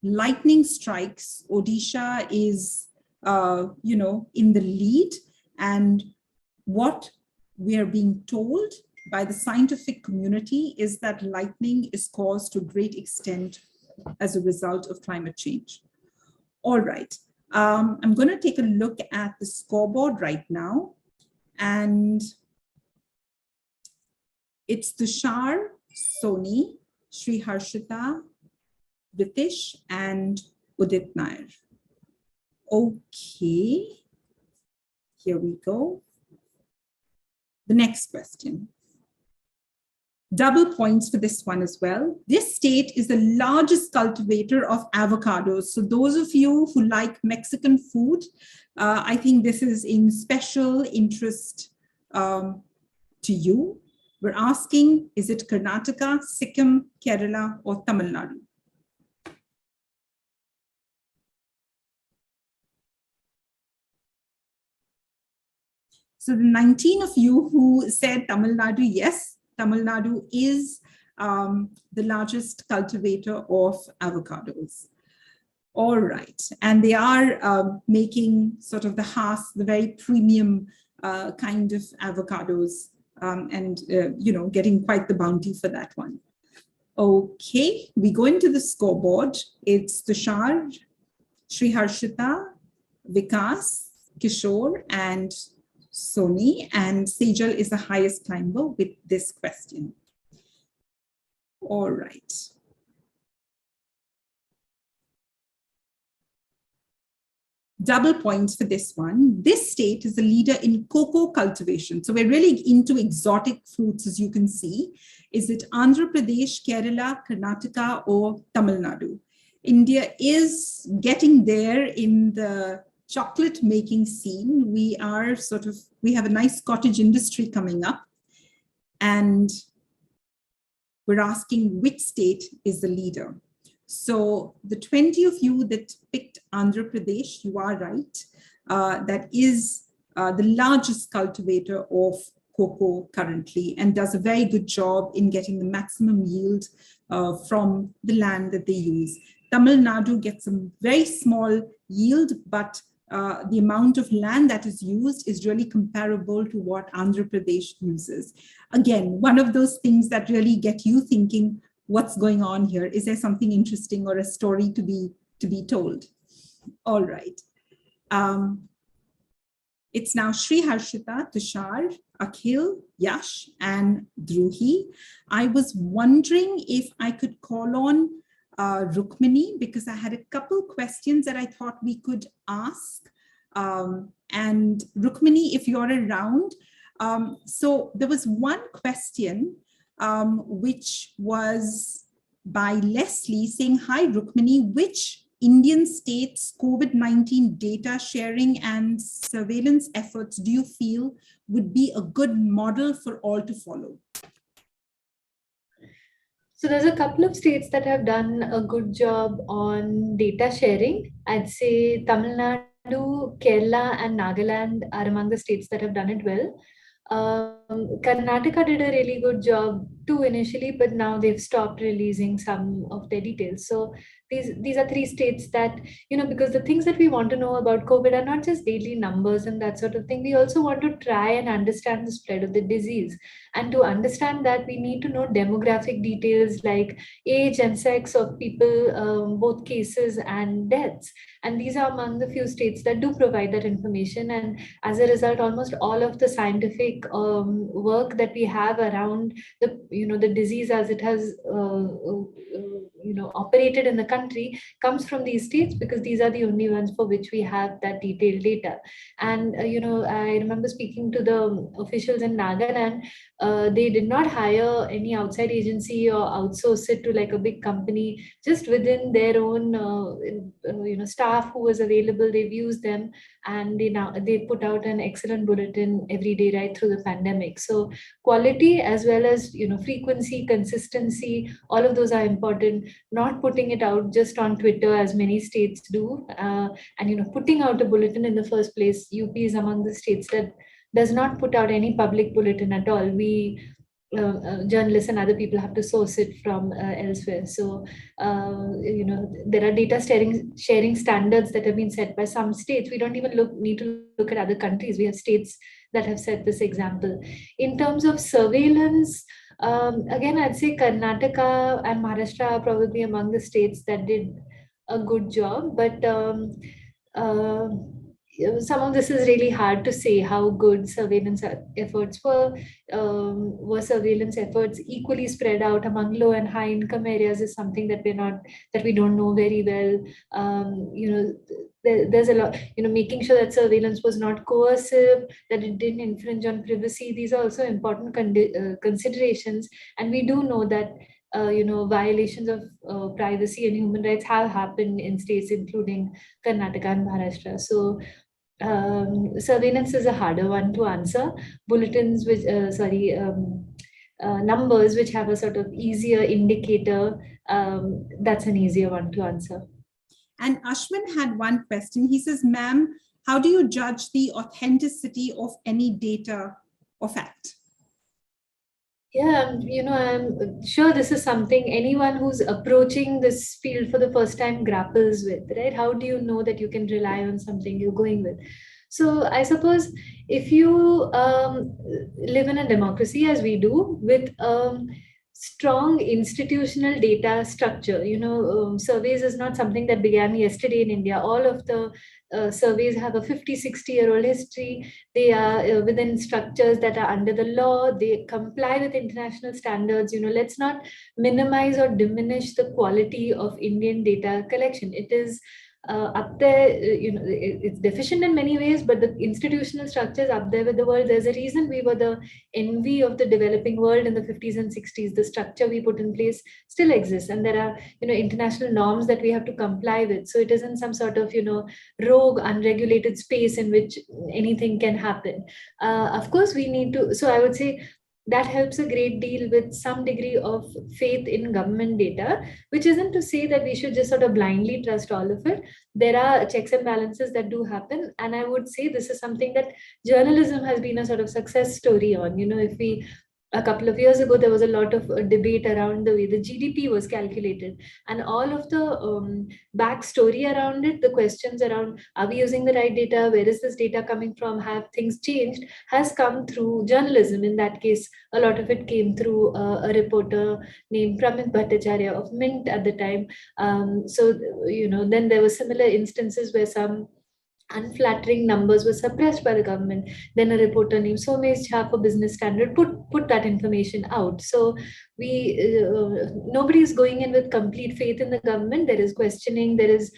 lightning strikes, Odisha is, in the lead. And what we are being told by the scientific community is that lightning is caused to a great extent as a result of climate change. All right, I'm going to take a look at the scoreboard right now. And it's Tushar, Soni, Sri Harshita, British, and Udit Nair. Okay, here we go. The next question. Double points for this one as well. This state is the largest cultivator of avocados. So those of you who like Mexican food, I think this is in special interest to you. We're asking, is it Karnataka, Sikkim, Kerala, or Tamil Nadu? So the 19 of you who said Tamil Nadu, yes, Tamil Nadu is the largest cultivator of avocados. All right, and they are making sort of the Haas, the very premium kind of avocados, and getting quite the bounty for that one. Okay, we go into the scoreboard. It's Tushar, Sri Harshita, Vikas, Kishore, and Soni, and Sejal is the highest climber with this question. All right. Double points for this one. This state is the leader in cocoa cultivation. So we're really into exotic fruits, as you can see. Is it Andhra Pradesh, Kerala, Karnataka, or Tamil Nadu? India is getting there in the chocolate making scene. We have a nice cottage industry coming up, and we're asking which state is the leader. So the 20 of you that picked Andhra Pradesh, you are right. That is the largest cultivator of cocoa currently and does a very good job in getting the maximum yield from the land that they use. Tamil Nadu gets a very small yield, but the amount of land that is used is really comparable to what Andhra Pradesh uses. Again, one of those things that really get you thinking, what's going on here? Is there something interesting or a story to be told? All right. It's now Sri Harshita, Tushar, Akhil, Yash, and Dhruhi. I was wondering if I could call on Rukmini, because I had a couple questions that I thought we could ask. And Rukmini, if you're around, so there was one question which was by Leslie saying, hi Rukmini, which Indian states' COVID-19 data sharing and surveillance efforts do you feel would be a good model for all to follow? So there's a couple of states that have done a good job on data sharing. I'd say Tamil Nadu, Kerala, and Nagaland are among the states that have done it well. Karnataka did a really good job too initially, but now they've stopped releasing some of their details. So these are 3 states that, because the things that we want to know about COVID are not just daily numbers and that sort of thing. We also want to try and understand the spread of the disease. And to understand that, we need to know demographic details like age and sex of people, both cases and deaths. And these are among the few states that do provide that information. And as a result, almost all of the scientific work that we have around the disease as it has operated in the country comes from these states, because these are the only ones for which we have that detailed data. And I remember speaking to the officials in Nagaland. They did not hire any outside agency or outsource it to like a big company. Just within their own staff who was available, they've used them, and they put out an excellent bulletin every day right through the pandemic. So quality as well as frequency, consistency, all of those are important. Not putting it out just on Twitter as many states do, and putting out a bulletin in the first place. UP is among the states that does not put out any public bulletin at all. We journalists and other people have to source it from elsewhere. So there are data sharing standards that have been set by some states. We don't even need to look at other countries. We have states that have set this example. In terms of surveillance, again, I'd say Karnataka and Maharashtra are probably among the states that did a good job, but uh, some of this is really hard to say how good surveillance efforts were. Were surveillance efforts equally spread out among low and high income areas is something that we don't know very well. There's a lot, making sure that surveillance was not coercive, that it didn't infringe on privacy. These are also important considerations. And we do know that violations of privacy and human rights have happened in states including Karnataka and Maharashtra. So surveillance is a harder one to answer. Bulletins, numbers which have a sort of easier indicator, that's an easier one to answer. And Ashwin had one question. He says, ma'am, how do you judge the authenticity of any data or fact? Yeah, I'm sure this is something anyone who's approaching this field for the first time grapples with, right? How do you know that you can rely on something you're going with? So I suppose if you live in a democracy, as we do, with strong institutional data structure, surveys is not something that began yesterday in India. All of the surveys have a 50, 60-year-old history. They are within structures that are under the law. They comply with international standards. Let's not minimize or diminish the quality of Indian data collection. It is up there, it's deficient in many ways, but the institutional structure is up there with the world. There's a reason we were the envy of the developing world in the 50s and 60s. The structure we put in place still exists, and there are international norms that we have to comply with. So it isn't some sort of rogue, unregulated space in which anything can happen. Of course, we need to. So I would say that helps a great deal with some degree of faith in government data, which isn't to say that we should just sort of blindly trust all of it. There are checks and balances that do happen. And I would say this is something that journalism has been a sort of success story on. If we a couple of years ago, there was a lot of debate around the way the GDP was calculated, and all of the backstory around it, the questions around, are we using the right data? Where is this data coming from? Have things changed? Has come through journalism. In that case, a lot of it came through a reporter named Pramit Bhattacharya of Mint at the time. Then there were similar instances where some unflattering numbers were suppressed by the government. Then a reporter named Somesh Jha for Business Standard put that information out. So nobody is going in with complete faith in the government. There is questioning. There is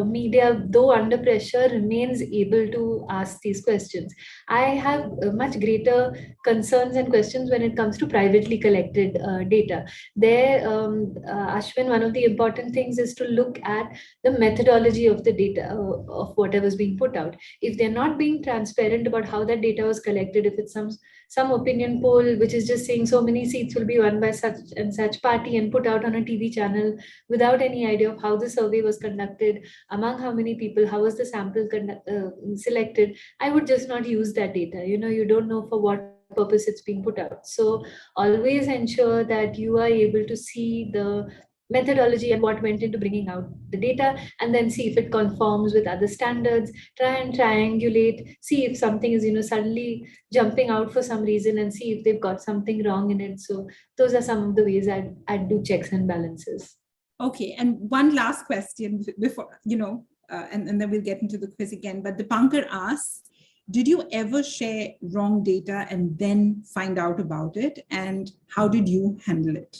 media, though under pressure, remains able to ask these questions. I have much greater concerns and questions when it comes to privately collected data. There, Ashwin, one of the important things is to look at the methodology of the data, of whatever is being put out. If they're not being transparent about how that data was collected, if it's some opinion poll which is just saying so many seats will be won by such and such party and put out on a TV channel without any idea of how the survey was conducted, among how many people, how was the sample selected, I would just not use that data. You don't know for what purpose it's being put out. So always ensure that you are able to see the methodology and what went into bringing out the data, and then see if it conforms with other standards. Try and triangulate, see if something is suddenly jumping out for some reason, and see if they've got something wrong in it. So those are some of the ways I'd do checks and balances. Okay, and one last question before and then we'll get into the quiz again. But Dipankar asks, did you ever share wrong data and then find out about it, and how did you handle it?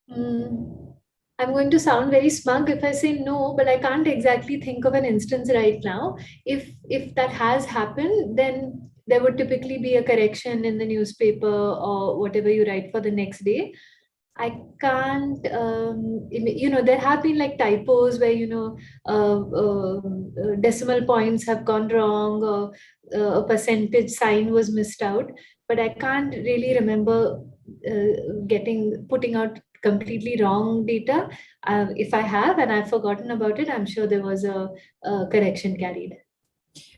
Mm, I'm going to sound very smug if I say no, but I can't exactly think of an instance right now. If that has happened, then there would typically be a correction in the newspaper or whatever you write for the next day. I can't, there have been like typos where, decimal points have gone wrong or a percentage sign was missed out. But I can't really remember putting out completely wrong data. If I have and I've forgotten about it, I'm sure there was a correction carried.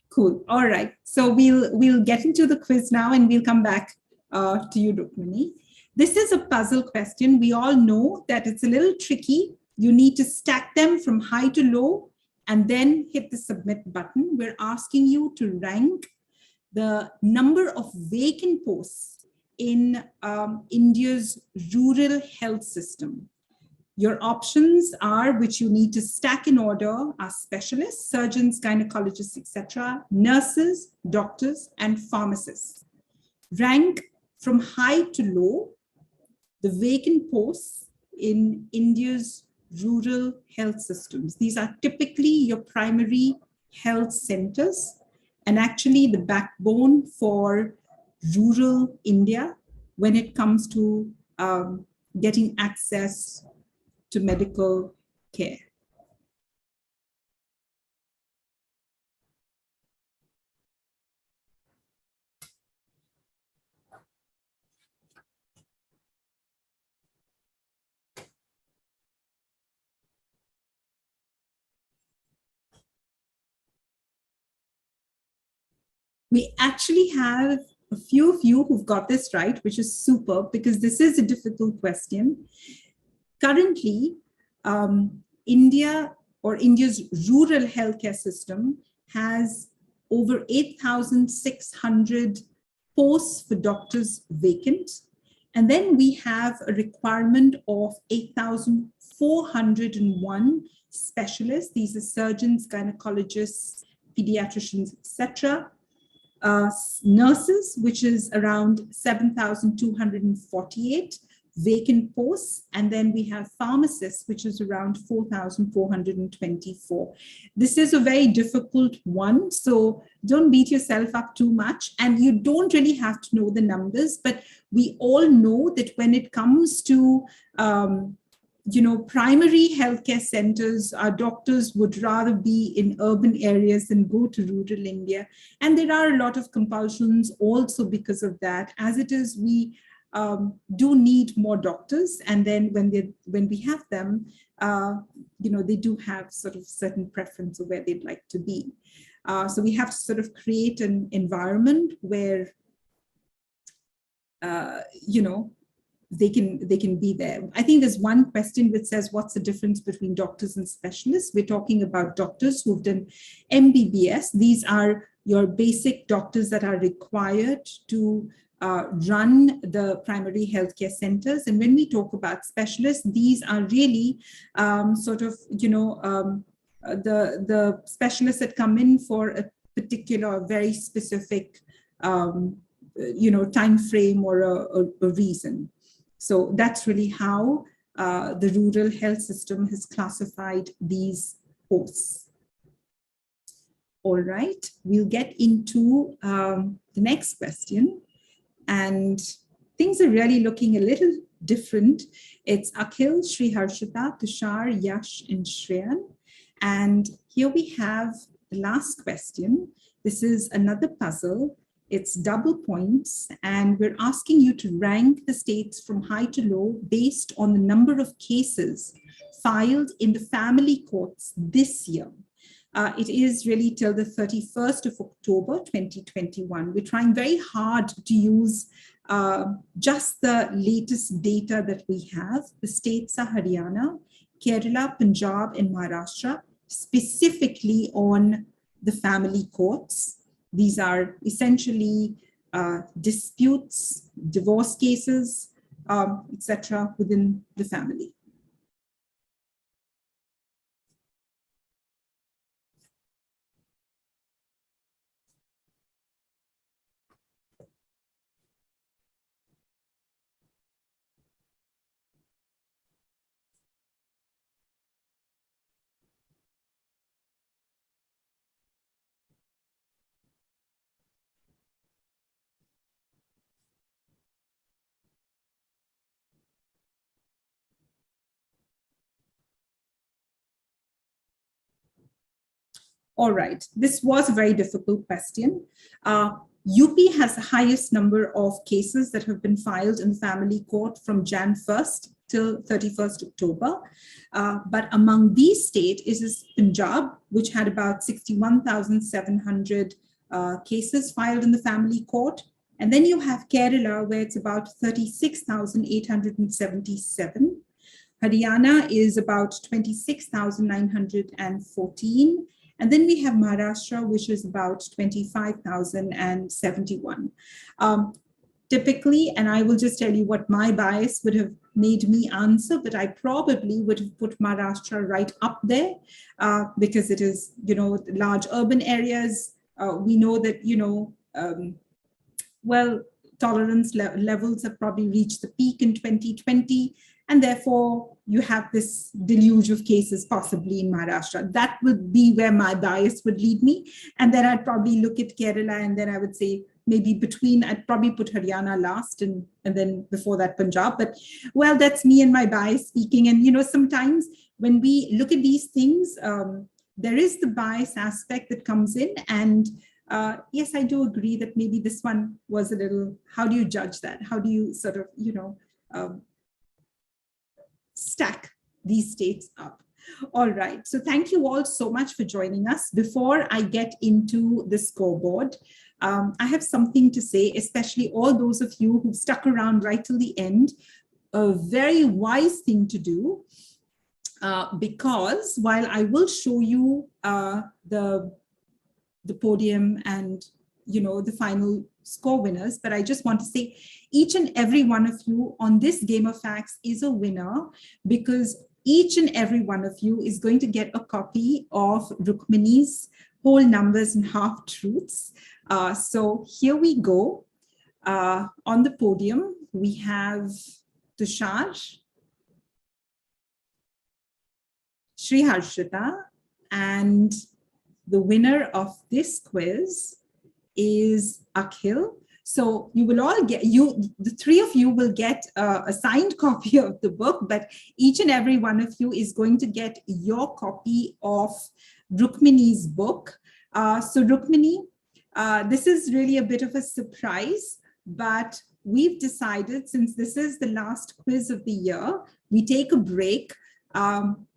Cool. All right. So we'll get into the quiz now, and we'll come back to you, Rukmini. This is a puzzle question. We all know that it's a little tricky. You need to stack them from high to low and then hit the submit button. We're asking you to rank the number of vacant posts in India's rural health system. Your options are, which you need to stack in order, are specialists, surgeons, gynecologists, etc., nurses, doctors, and pharmacists. Rank from high to low the vacant posts in India's rural health systems. These are typically your primary health centers and actually the backbone for rural India when it comes to getting access to medical care. We actually have a few of you who've got this right, which is super because this is a difficult question. Currently, India or India's rural healthcare system has over 8,600 posts for doctors vacant. And then we have a requirement of 8,401 specialists. These are surgeons, gynecologists, pediatricians, etc. Nurses, which is around 7,248 vacant posts, and then we have pharmacists, which is around 4,424. This is a very difficult one, so don't beat yourself up too much, and you don't really have to know the numbers, but we all know that when it comes to primary healthcare centers, our doctors would rather be in urban areas than go to rural India. And there are a lot of compulsions also because of that. As it is, we do need more doctors. And then when we have them, they do have sort of certain preference of where they'd like to be. So we have to sort of create an environment where, they can be there. I think there's one question which says, what's the difference between doctors and specialists? We're talking about doctors who've done MBBS. These are your basic doctors that are required to run the primary healthcare centers. And when we talk about specialists, these are really the specialists that come in for a particular, very specific time frame or a reason. So that's really how the rural health system has classified these posts. All right, we'll get into the next question. And things are really looking a little different. It's Akhil, Sri Harshita, Tushar, Yash, and Shreyan. And here we have the last question. This is another puzzle. It's double points, and we're asking you to rank the states from high to low based on the number of cases filed in the family courts this year. It is really till the 31st of October, 2021. We're trying very hard to use just the latest data that we have. The states are Haryana, Kerala, Punjab, and Maharashtra, specifically on the family courts. These are essentially disputes, divorce cases, etc., within the family. All right, this was a very difficult question. UP has the highest number of cases that have been filed in family court from Jan 1st till 31st October. But among these states is Punjab, which had about 61,700 cases filed in the family court. And then you have Kerala, where it's about 36,877. Haryana is about 26,914. And then we have Maharashtra, which is about 25,071. Typically, and I will just tell you what my bias would have made me answer, but I probably would have put Maharashtra right up there because it is, large urban areas. We know that, tolerance levels have probably reached the peak in 2020. And therefore, you have this deluge of cases possibly in Maharashtra. That would be where my bias would lead me. And then I'd probably look at Kerala, and then I would say maybe I'd probably put Haryana last and then before that Punjab. But well, that's me and my bias speaking. And, sometimes when we look at these things, there is the bias aspect that comes in. And yes, I do agree that maybe this one was a little, how do you judge that? How do you sort of, stack these states up? All right, so thank you all so much for joining us. Before I get into the scoreboard, I have something to say, especially all those of you who've stuck around right till the end. A very wise thing to do, because while I will show you the podium and the final score winners, but I just want to say each and every one of you on this game of facts is a winner, because each and every one of you is going to get a copy of Rukmini's Whole Numbers and Half Truths. So here we go. On the podium, we have Tushar, Shri Harshita, and the winner of this quiz is Akhil. So you will all get, the three of you will get a signed copy of the book, but each and every one of you is going to get your copy of Rukmini's book. So Rukmini, this is really a bit of a surprise, but we've decided, since this is the last quiz of the year, we take a break.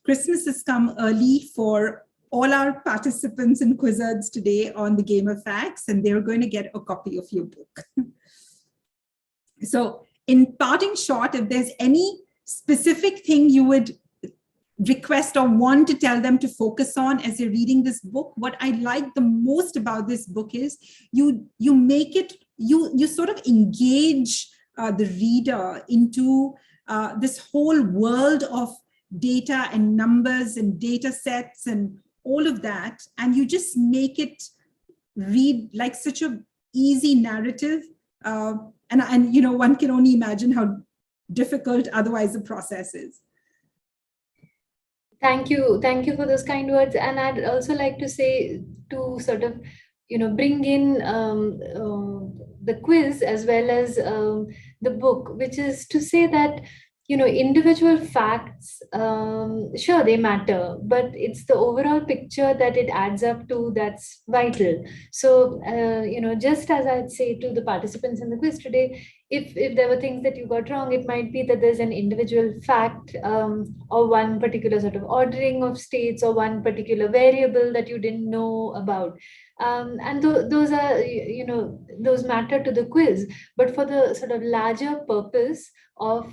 Christmas has come early for all our participants and quizzards today on the Game of Facts, and they're going to get a copy of your book. So in parting short, if there's any specific thing you would request or want to tell them to focus on as you're reading this book, what I like the most about this book is you make it, you sort of engage the reader into this whole world of data and numbers and data sets and all of that, and you just make it read like such a easy narrative, and one can only imagine how difficult otherwise the process is. Thank you for those kind words. And I'd also like to say, to sort of bring in the quiz as well as the book, which is to say that individual facts, sure, they matter, but it's the overall picture that it adds up to that's vital. So, just as I'd say to the participants in the quiz today, if there were things that you got wrong, it might be that there's an individual fact or one particular sort of ordering of states or one particular variable that you didn't know about. And those are, those matter to the quiz, but for the sort of larger purpose of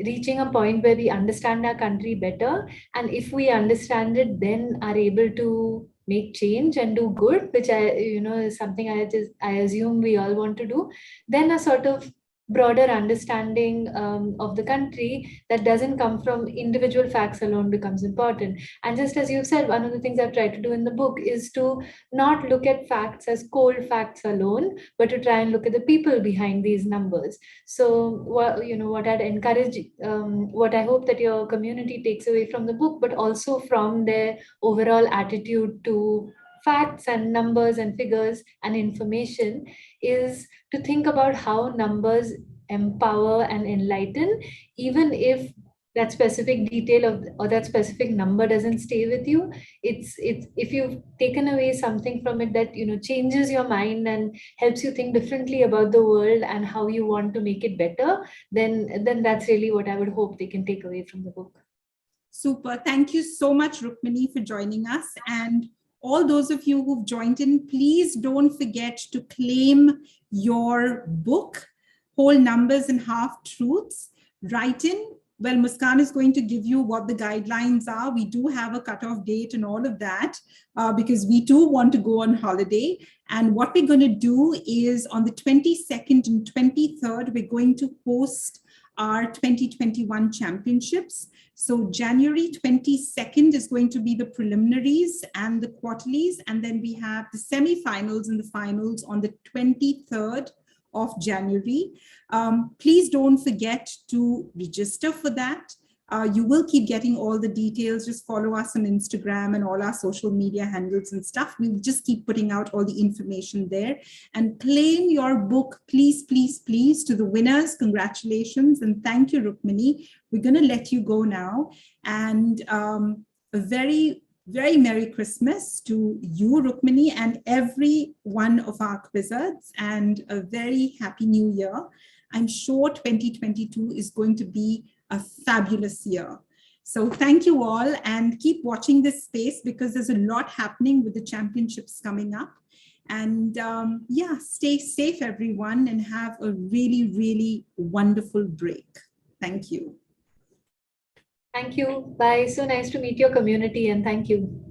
reaching a point where we understand our country better, and if we understand it, then are able to make change and do good, which is something I assume we all want to do, then a sort of broader understanding of the country that doesn't come from individual facts alone becomes important. And just as you've said, one of the things I've tried to do in the book is to not look at facts as cold facts alone, but to try and look at the people behind these numbers. So what I'd encourage, what I hope that your community takes away from the book, but also from their overall attitude to facts and numbers and figures and information, is to think about how numbers empower and enlighten, even if that specific detail of or that specific number doesn't stay with you. It's if you've taken away something from it that changes your mind and helps you think differently about the world and how you want to make it better, then that's really what I would hope they can take away from the book. Super. Thank you so much, Rukmini, for joining us. And all those of you who've joined in, please don't forget to claim your book, Whole Numbers and Half Truths. Write in. Well, Muskan is going to give you what the guidelines are. We do have a cutoff date and all of that because we too want to go on holiday. And what we're going to do is on the 22nd and 23rd, we're going to host our 2021 championships. So January 22nd is going to be the preliminaries and the quarterlies. And then we have the semifinals and the finals on the 23rd of January. Please don't forget to register for that. You will keep getting all the details. Just follow us on Instagram and all our social media handles and stuff. We'll just keep putting out all the information there. And claim your book, please, please, please, to the winners. Congratulations. And thank you, Rukmini. We're going to let you go now. And a very, very Merry Christmas to you, Rukmini, and every one of our quizzers, and a very Happy New Year. I'm sure 2022 is going to be a fabulous year. So thank you all, and keep watching this space because there's a lot happening with the championships coming up. And yeah, stay safe, everyone, and have a really, really wonderful break. Thank you. Thank you. Bye. So nice to meet your community, and thank you.